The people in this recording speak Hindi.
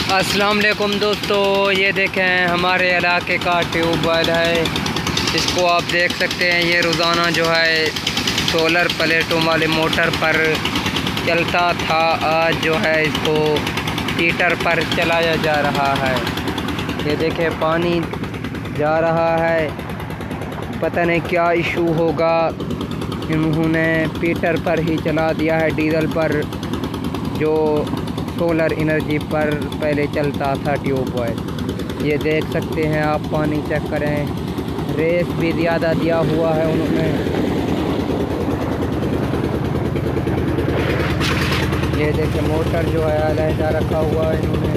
अस्सलाम वालेकुम दोस्तों, ये देखें हमारे इलाके का ट्यूबवेल है। इसको आप देख सकते हैं, ये रोज़ाना जो है सोलर प्लेटों वाले मोटर पर चलता था। आज जो है इसको हीटर पर चलाया जा रहा है। ये देखें पानी जा रहा है, पता नहीं क्या इशू होगा। इन्होंने हीटर पर ही चला दिया है, डीजल पर जो सोलर एनर्जी पर पहले चलता था ट्यूबवेल। ये देख सकते हैं आप, पानी चेक करें, रेस भी ज़्यादा दिया हुआ है उन्होंने। ये देखें मोटर जो है अलहदा रखा हुआ है इन्होंने।